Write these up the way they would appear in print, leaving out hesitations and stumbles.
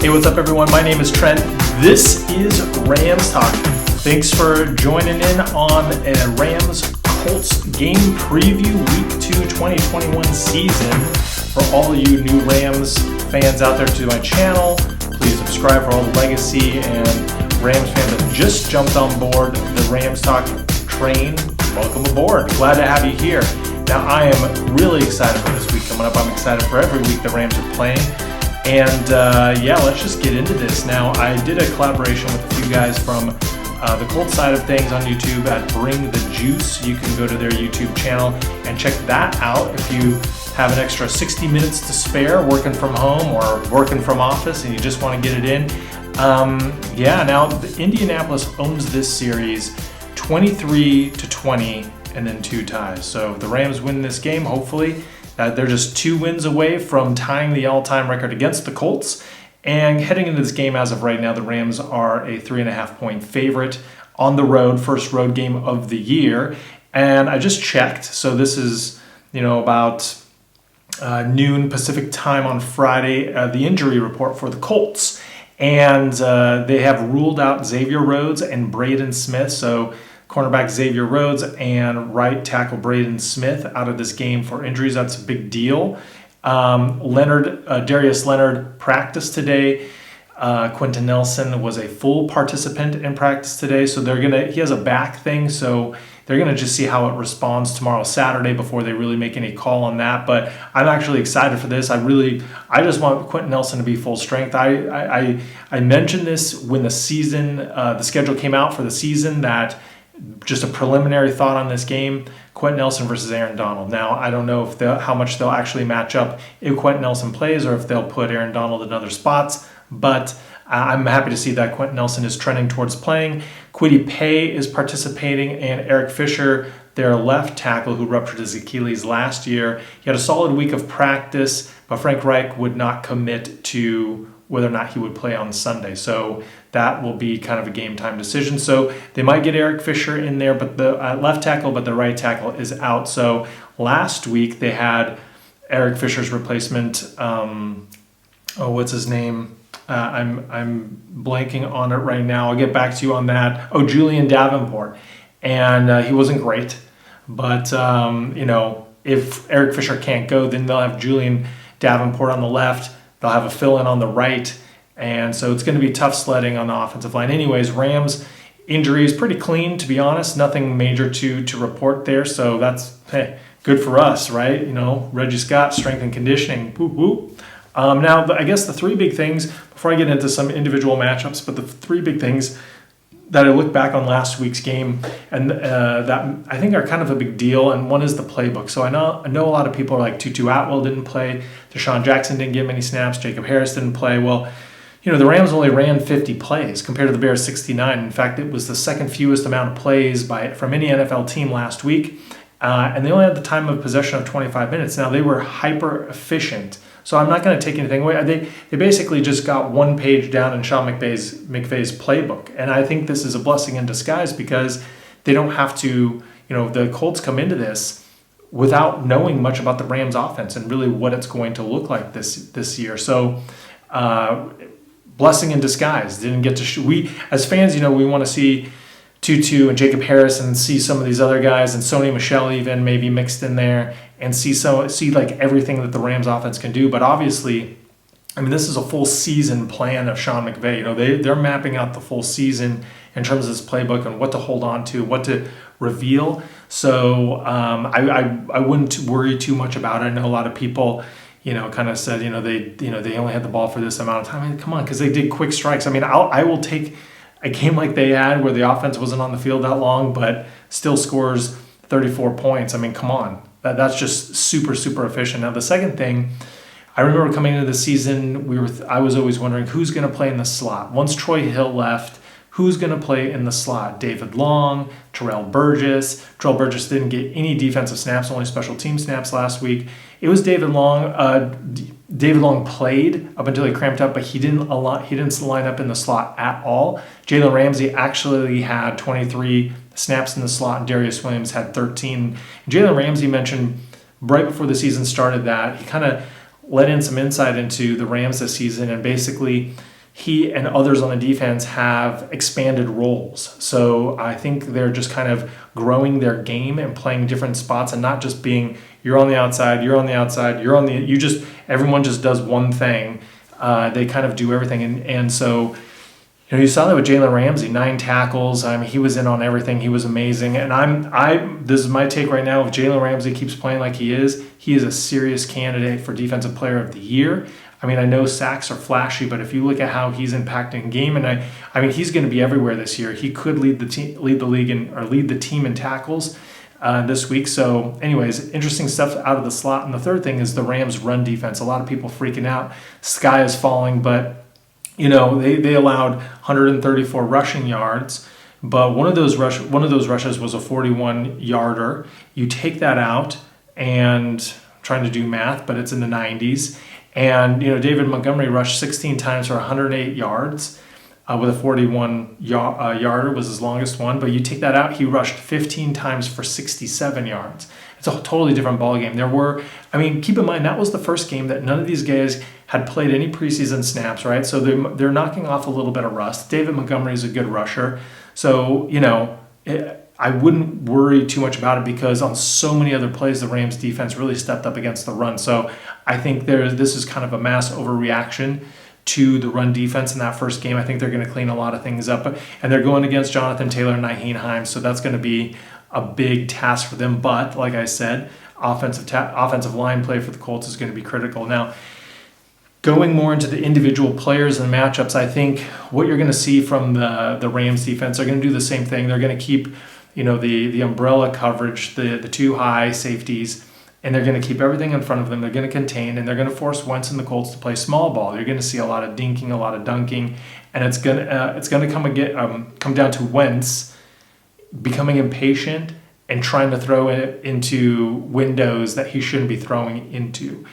Hey, what's up, everyone? My name is Trent. This is Rams Talk. Thanks for joining in on a Rams Colts game preview week 2 2021 season. For all of you new Rams fans out there to my channel, please subscribe. For all the legacy and Rams fans that just jumped on board the Rams Talk train, welcome aboard. Glad to have you here. Now, I am really excited for this week coming up. I'm excited for every week the Rams are playing. And let's just get into this. Now, I did a collaboration with a few guys from the Colts side of things on YouTube at Bring the Juice. You can go to their YouTube channel and check that out if you have an extra 60 minutes to spare working from home or working from office and you just want to get it in. Now the Indianapolis owns this series 23-20 and then 2 ties. So if the Rams win this game, hopefully, they're just 2 wins away from tying the all-time record against the Colts. And heading into this game as of right now, the Rams are a 3.5-point favorite on the road, first road game of the year. And I just checked. So this is, about noon Pacific time on Friday, the injury report for the Colts. And they have ruled out Xavier Rhodes and Braden Smith. So cornerback Xavier Rhodes and right tackle Braden Smith out of this game for injuries. That's a big deal. Darius Leonard practiced today. Quentin Nelson was a full participant in practice today. So he has a back thing. So they're going to just see how it responds tomorrow, Saturday, before they really make any call on that. But I'm actually excited for this. I just want Quentin Nelson to be full strength. I mentioned this when the schedule came out for the season, that just a preliminary thought on this game, Quentin Nelson versus Aaron Donald. Now, I don't know how much they'll actually match up if Quentin Nelson plays or if they'll put Aaron Donald in other spots, but I'm happy to see that Quentin Nelson is trending towards playing. Kwity Paye is participating, and Eric Fisher, their left tackle who ruptured his Achilles last year. He had a solid week of practice, but Frank Reich would not commit to whether or not he would play on Sunday. So that will be kind of a game time decision. So they might get Eric Fisher in there, but the left tackle, but the right tackle is out. So last week they had Eric Fisher's replacement. What's his name? I'm blanking on it right now. I'll get back to you on that. Julian Davenport. And he wasn't great. But, if Eric Fisher can't go, then they'll have Julian Davenport on the left. They'll have a fill-in on the right. And so it's going to be tough sledding on the offensive line. Anyways, Rams injury is pretty clean, to be honest. Nothing major to report there. So that's good for us, right? Reggie Scott, strength and conditioning. Whoop, whoop. Now, I guess the 3 big things, before I get into some individual matchups, but the 3 big things that I look back on last week's game and that I think are kind of a big deal, and one is the playbook. So I know a lot of people are like, Tutu Atwell didn't play, Deshaun Jackson didn't get many snaps, Jacob Harris didn't play. Well, the Rams only ran 50 plays compared to the Bears 69. In fact, it was the second fewest amount of plays from any NFL team last week, and they only had the time of possession of 25 minutes. Now, they were hyper efficient. So I'm not going to take anything away. They basically just got one page down in Sean McVay's playbook. And I think this is a blessing in disguise because they don't have to, the Colts come into this without knowing much about the Rams offense and really what it's going to look like this year. So blessing in disguise. Didn't get to we as fans, we want to see Tutu and Jacob Harris and see some of these other guys and Sony Michel even maybe mixed in there and see like everything that the Rams offense can do. But obviously, this is a full season plan of Sean McVay. They're mapping out the full season in terms of this playbook and what to hold on to, what to reveal. So I wouldn't worry too much about it. I know a lot of people, kind of said, they only had the ball for this amount of time. Come on, because they did quick strikes. I will take a game like they had where the offense wasn't on the field that long, but still scores 34 points. Come on. That's just super, super efficient. Now, the second thing, I remember coming into the season, I was always wondering who's going to play in the slot. Once Troy Hill left, who's going to play in the slot? David Long, Darrell Burgess. Darrell Burgess didn't get any defensive snaps, only special team snaps last week. It was David Long. David Long played up until he cramped up, but he didn't line up in the slot at all. Jalen Ramsey actually had 23 snaps in the slot, and Darius Williams had 13. Jalen Ramsey mentioned right before the season started that he kind of let in some insight into the Rams this season, and basically he and others on the defense have expanded roles. So I think they're just kind of growing their game and playing different spots and not just being, you're on the outside, you're on the outside, everyone just does one thing. They kind of do everything. And so, you saw that with Jalen Ramsey, 9 tackles. I mean, he was in on everything. He was amazing. And this is my take right now. If Jalen Ramsey keeps playing like he is a serious candidate for Defensive Player of the Year. I mean, I know sacks are flashy, but if you look at how he's impacting game, and I mean, he's going to be everywhere this year. He could lead the team in tackles this week. So, anyways, interesting stuff out of the slot. And the third thing is the Rams' run defense. A lot of people freaking out. Sky is falling, but they allowed 134 rushing yards. But one of those rushes was a 41-yarder. You take that out, and I'm trying to do math, but it's in the 90s. And, David Montgomery rushed 16 times for 108 yards with a 41-yarder was his longest one. But you take that out, he rushed 15 times for 67 yards. It's a totally different ballgame. Keep in mind, that was the first game that none of these guys had played any preseason snaps, right? So they're knocking off a little bit of rust. David Montgomery is a good rusher. So, I wouldn't worry too much about it because on so many other plays, the Rams defense really stepped up against the run. So I think this is kind of a mass overreaction to the run defense in that first game. I think they're going to clean a lot of things up. And they're going against Jonathan Taylor and Nyheim Hines, so that's going to be a big task for them. But like I said, offensive line play for the Colts is going to be critical. Now, going more into the individual players and matchups, I think what you're going to see from the Rams defense, they're going to do the same thing. They're going to keep the umbrella coverage, the 2 high safeties, and they're going to keep everything in front of them. They're going to contain, and they're going to force Wentz and the Colts to play small ball. You're going to see a lot of dinking, a lot of dunking, and it's going to come down to Wentz becoming impatient and trying to throw it into windows that he shouldn't be throwing into.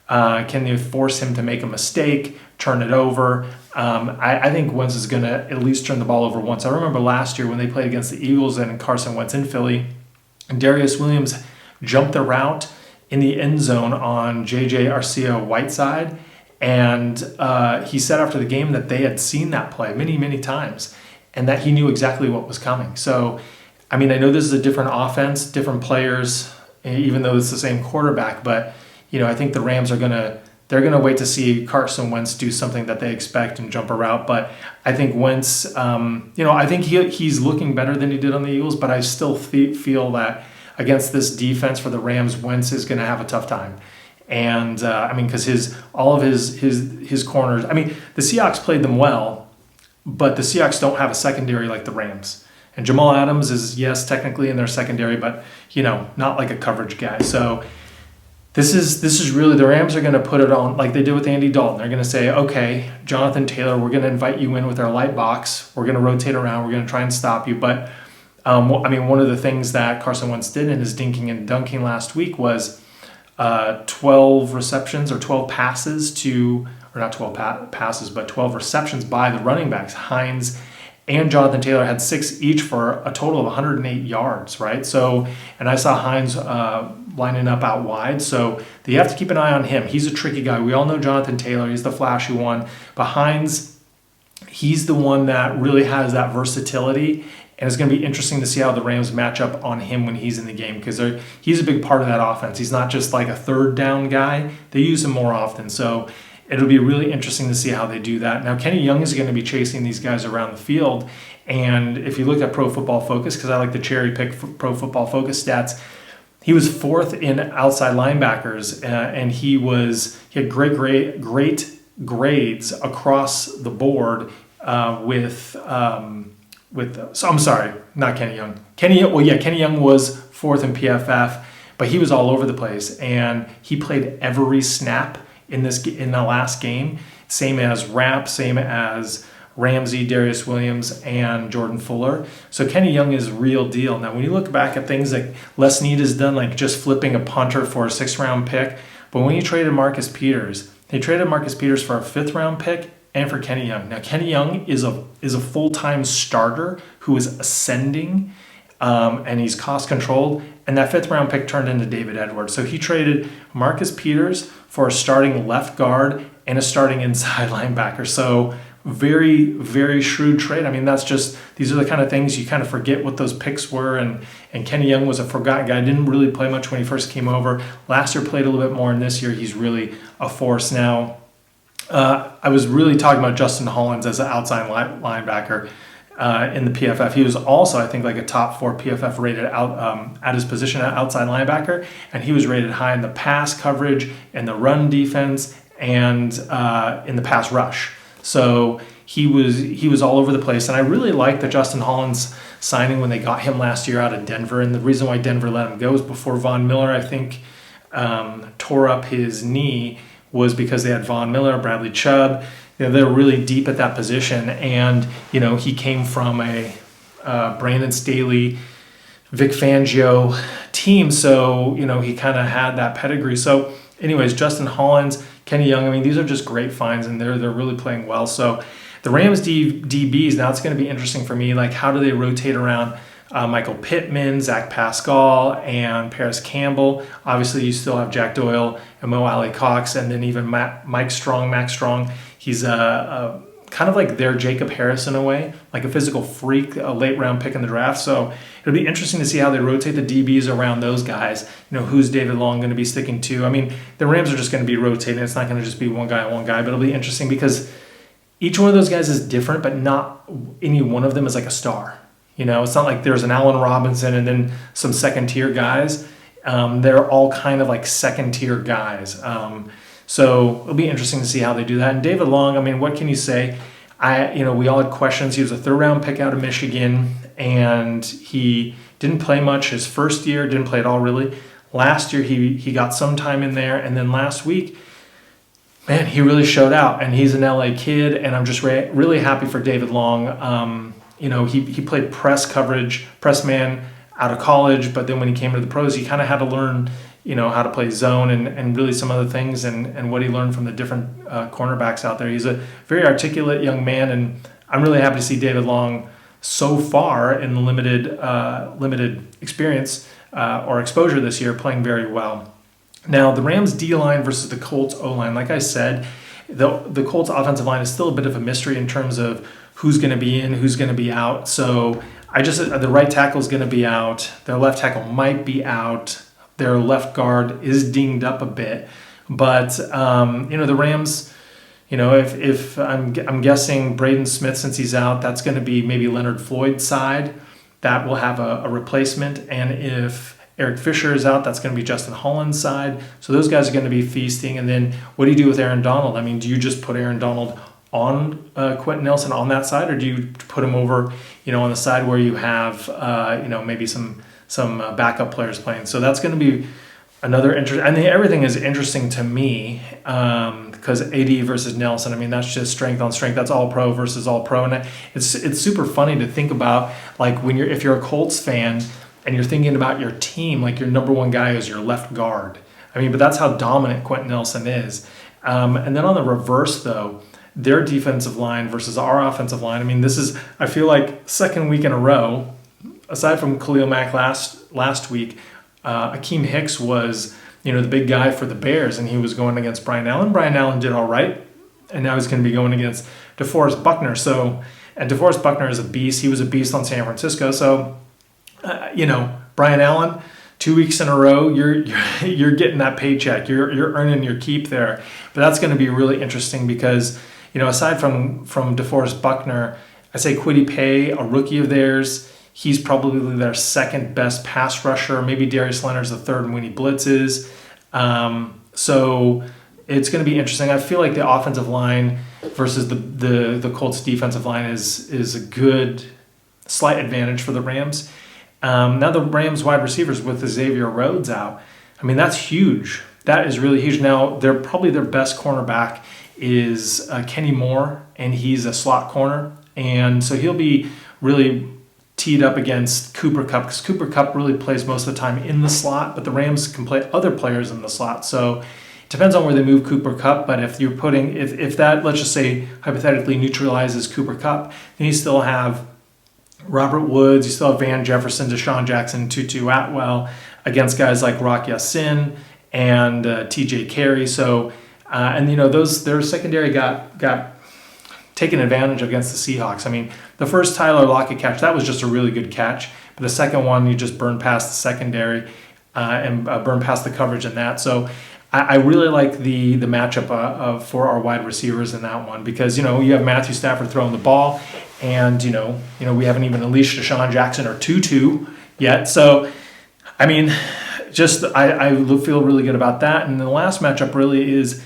Can they force him to make a mistake, turn it over? I think Wentz is going to at least turn the ball over once. I remember last year when they played against the Eagles and Carson Wentz in Philly, and Darius Williams jumped the route in the end zone on J.J. Arcega-Whiteside, and he said after the game that they had seen that play many, many times, and that he knew exactly what was coming. So, I know this is a different offense, different players, even though it's the same quarterback, but I think the Rams they're gonna wait to see Carson Wentz do something that they expect and jump a route. But I think Wentz, I think he's looking better than he did on the Eagles. But I still feel that against this defense for the Rams, Wentz is gonna have a tough time. And because all of his corners, the Seahawks played them well, but the Seahawks don't have a secondary like the Rams. And Jamal Adams is, yes, technically in their secondary, but not like a coverage guy. So. This is really, the Rams are going to put it on like they did with Andy Dalton. They're going to say, okay, Jonathan Taylor, we're going to invite you in with our light box. We're going to rotate around. We're going to try and stop you. But, one of the things that Carson Wentz did in his dinking and dunking last week was 12 receptions or 12 passes or not 12 passes, but 12 receptions by the running backs. Hines and Jonathan Taylor had 6 each for a total of 108 yards, right? So, and I saw Hines lining up out wide, so you have to keep an eye on him. He's a tricky guy. We all know Jonathan Taylor. He's the flashy one. But Hines, he's the one that really has that versatility, and it's going to be interesting to see how the Rams match up on him when he's in the game because he's a big part of that offense. He's not just like a third down guy. They use him more often, so it'll be really interesting to see how they do that. Now, Kenny Young is going to be chasing these guys around the field. And if you look at Pro Football Focus, because I like to cherry pick Pro Football Focus stats, he was 4th in outside linebackers, and he had great grades across the board so I'm sorry, not Kenny Young. Kenny Young was 4th in PFF, but he was all over the place, and he played every snap in the last game, same as Ramsey, Darius Williams, and Jordan Fuller. So Kenny Young is real deal. Now, when you look back at things like Les Snead has done, like just flipping a punter for a 6th-round pick, but when you traded Marcus Peters, they traded Marcus Peters for a 5th-round pick and for Kenny Young. Now, Kenny Young is a full-time starter who is ascending, and he's cost-controlled, and that 5th-round pick turned into David Edwards. So he traded Marcus Peters for a starting left guard and a starting inside linebacker. So very, very shrewd trade. I mean, these are the kind of things you kind of forget what those picks were. And Kenny Young was a forgotten guy. Didn't really play much when he first came over. Last year played a little bit more, and this year he's really a force now. I was really talking about Justin Hollins as an outside linebacker in the PFF. He was also, I think, like a top 4 PFF rated out at his position at outside linebacker, and he was rated high in the pass coverage, in the run defense, and in the pass rush. So he was all over the place, and I really liked the Justin Hollins signing when they got him last year out of Denver. And the reason why Denver let him go was before Von Miller, I think, tore up his knee, was because they had Von Miller, Bradley Chubb. They're really deep at that position, and he came from a Brandon Staley, Vic Fangio team, so he kind of had that pedigree. So, anyways, Justin Hollins, Kenny Young, I mean, these are just great finds, and they're really playing well. So, the Rams DBs, now it's going to be interesting for me. Like, how do they rotate around Michael Pittman, Zach Pascal, and Paris Campbell? Obviously, you still have Jack Doyle and Mo Alley Cox, and then even Max Strong. He's a kind of like their Jacob Harris in a way, like a physical freak, a late round pick in the draft. So it'll be interesting to see how they rotate the DBs around those guys. Who's David Long going to be sticking to? I mean, the Rams are just going to be rotating. It's not going to just be one guy, but it'll be interesting because each one of those guys is different, but not any one of them is like a star. It's not like there's an Allen Robinson and then some second tier guys. They're all kind of like second tier guys. So it'll be interesting to see how they do that. And David Long, I mean, what can you say? We all had questions. He was a 3rd round pick out of Michigan, and he didn't play much his first year, didn't play at all really. Last year he got some time in there, and then last week, man, he really showed out. And he's an LA kid, and I'm just really happy for David Long. He played press coverage, press man out of college, but then when he came to the pros, he kind of had to learn how to play zone and really some other things and what he learned from the different cornerbacks out there. He's a very articulate young man, and I'm really happy to see David Long so far in the limited experience or exposure this year playing very well. Now, the Rams D-line versus the Colts O-line, like I said, the Colts offensive line is still a bit of a mystery in terms of who's going to be in, who's going to be out. So the right tackle is going to be out. Their left tackle might be out. Their left guard is dinged up a bit, but the Rams, if I'm guessing Braden Smith, since he's out, that's going to be maybe Leonard Floyd's side that will have a replacement, and if Eric Fisher is out, that's going to be Justin Holland's side. So those guys are going to be feasting. And then what do you do with Aaron Donald? I mean, do you just put Aaron Donald on Quentin Nelson on that side, or do you put him over, on the side where you have, maybe some backup players playing? So that's going to be another interesting. I mean, everything is interesting to me because AD versus Nelson. I mean, that's just strength on strength. That's all pro versus all pro, and it's super funny to think about. Like if you're a Colts fan and you're thinking about your team, like your number one guy is your left guard. I mean, but that's how dominant Quentin Nelson is. And then on the reverse, though, their defensive line versus our offensive line. I mean, I feel like second week in a row, aside from Khalil Mack last week, Akeem Hicks was, the big guy for the Bears, and he was going against Brian Allen. Brian Allen did all right, and now he's going to be going against DeForest Buckner. And DeForest Buckner is a beast. He was a beast on San Francisco. So, Brian Allen, 2 weeks in a row, you're getting that paycheck. You're earning your keep there. But that's going to be really interesting because, aside from DeForest Buckner, I say Kwity Paye, a rookie of theirs, he's probably their second best pass rusher. Maybe Darius Leonard's the third when he blitzes. So it's going to be interesting. I feel like the offensive line versus the Colts defensive line is a good slight advantage for the Rams. Now the Rams wide receivers with Xavier Rhodes out, I mean, that's huge. That is really huge. Now, their best cornerback is Kenny Moore, and he's a slot corner. And so he'll be really teed up against Cooper Kupp, because Cooper Kupp really plays most of the time in the slot, but the Rams can play other players in the slot. So it depends on where they move Cooper Kupp, but if you're if that, let's just say, hypothetically neutralizes Cooper Kupp, then you still have Robert Woods, you still have Van Jefferson, Deshaun Jackson, Tutu Atwell against guys like Rock Ya-Sin and TJ Carey. So, and their secondary got taken advantage of against the Seahawks. I mean, the first Tyler Lockett catch, that was just a really good catch. But the second one, you just burned past the secondary and burned past the coverage in that. So I really like the matchup for our wide receivers in that one because, you have Matthew Stafford throwing the ball and, we haven't even unleashed Deshaun Jackson or Tutu yet. So, I mean, just I feel really good about that. And the last matchup really is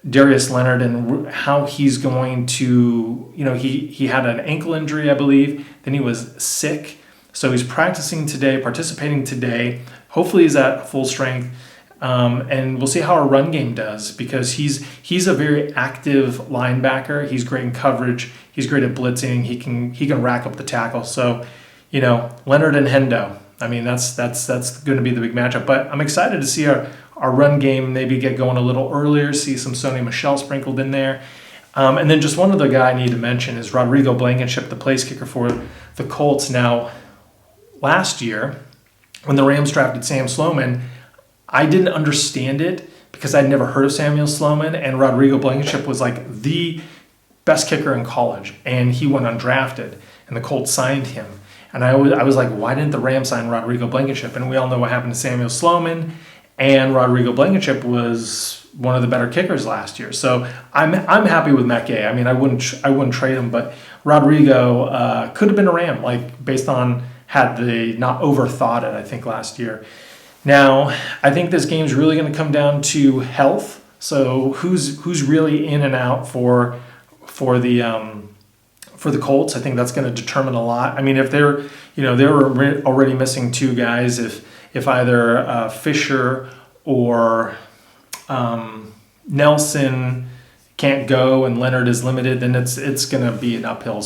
Darius Leonard and how he's going to, he had an ankle injury, I believe. Then he was sick. So he's practicing today, participating today. Hopefully he's at full strength. And we'll see how our run game does because he's a very active linebacker. He's great in coverage. He's great at blitzing. He can rack up the tackle. So, Leonard and Hendo. I mean, that's going to be the big matchup. But I'm excited to see our run game maybe get going a little earlier, see some Sony Michel sprinkled in there. And then just one other guy I need to mention is Rodrigo Blankenship, the place kicker for the Colts. Now, last year, when the Rams drafted Sam Sloman, I didn't understand it because I'd never heard of Samuel Sloman, and Rodrigo Blankenship was like the best kicker in college, and he went undrafted, and the Colts signed him. And I was like, why didn't the Rams sign Rodrigo Blankenship? And we all know what happened to Samuel Sloman, and Rodrigo Blankenship was one of the better kickers last year. So I'm happy with Matt Gay. I mean, I wouldn't trade him, but Rodrigo could have been a Ram, like based on had they not overthought it, I think, last year. Now, I think this game's really going to come down to health. So who's really in and out for the Colts? I think that's going to determine a lot. I mean, if they're already missing two guys, if either Fisher or Nelson can't go and Leonard is limited, then it's going to be an uphill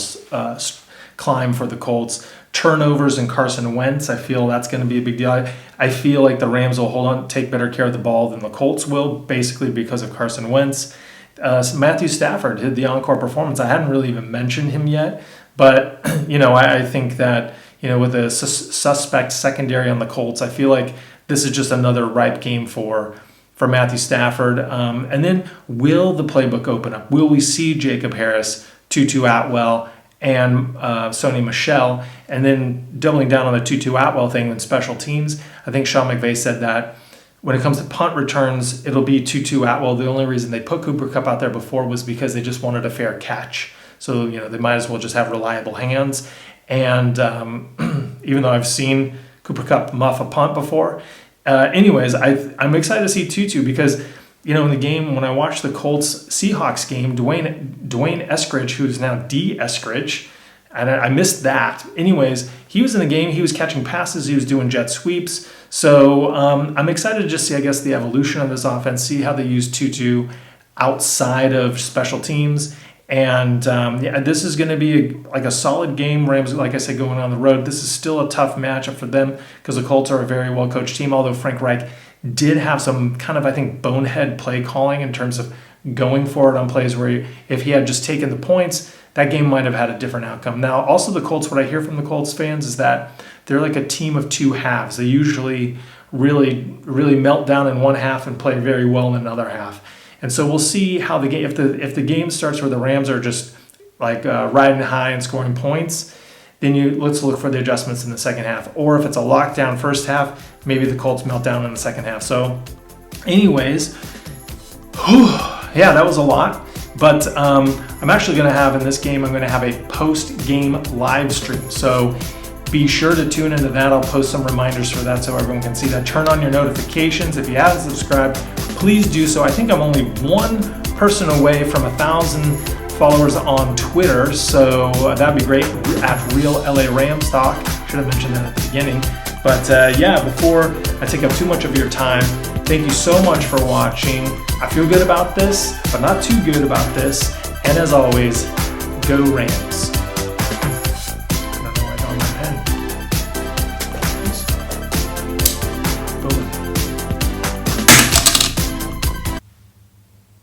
climb for the Colts. Turnovers and Carson Wentz, I feel that's going to be a big deal. I feel like the Rams will hold on, take better care of the ball than the Colts will, basically because of Carson Wentz. Matthew Stafford had the encore performance. I hadn't really even mentioned him yet, but I think that with a suspect secondary on the Colts, I feel like this is just another ripe game for Matthew Stafford. And then will the playbook open up? Will we see Jacob Harris, Tutu Atwell, and Sony Michel, and then doubling down on the Tutu Atwell thing in special teams? I think Sean McVay said that when it comes to punt returns, it'll be Tutu Atwell. The only reason they put Cooper Kupp out there before was because they just wanted a fair catch. So, they might as well just have reliable hands. And even though I've seen Cooper Kupp muff a punt before, I'm excited to see Tutu because, in the game, when I watched the Colts-Seahawks game, Dwayne Eskridge, who's now D. Eskridge, and I missed that. Anyways, he was in the game. He was catching passes. He was doing jet sweeps. So I'm excited to just see, I guess, the evolution of this offense, see how they use Tutu outside of special teams. And this is going to be a solid game. Rams, like I said, going on the road. This is still a tough matchup for them because the Colts are a very well-coached team, although Frank Reich did have some kind of, I think, bonehead play calling in terms of going for it on plays where if he had just taken the points, that game might have had a different outcome. Now, also the Colts, what I hear from the Colts fans is that they're like a team of two halves. They usually really, really melt down in one half and play very well in another half. And so we'll see how the game, if the game starts where the Rams are just riding high and scoring points, then let's look for the adjustments in the second half. Or if it's a lockdown first half, maybe the Colts melt down in the second half. So anyways, that was a lot. But I'm actually going to have in this game, I'm going to have a post-game live stream. So be sure to tune into that. I'll post some reminders for that so everyone can see that. Turn on your notifications. If you haven't subscribed, please do so. I think I'm only one person away from 1,000 followers on Twitter, so that'd be great. At Real LA Rams Talk. Should have mentioned that at the beginning. But before I take up too much of your time, thank you so much for watching. I feel good about this, but not too good about this. And as always, go Rams.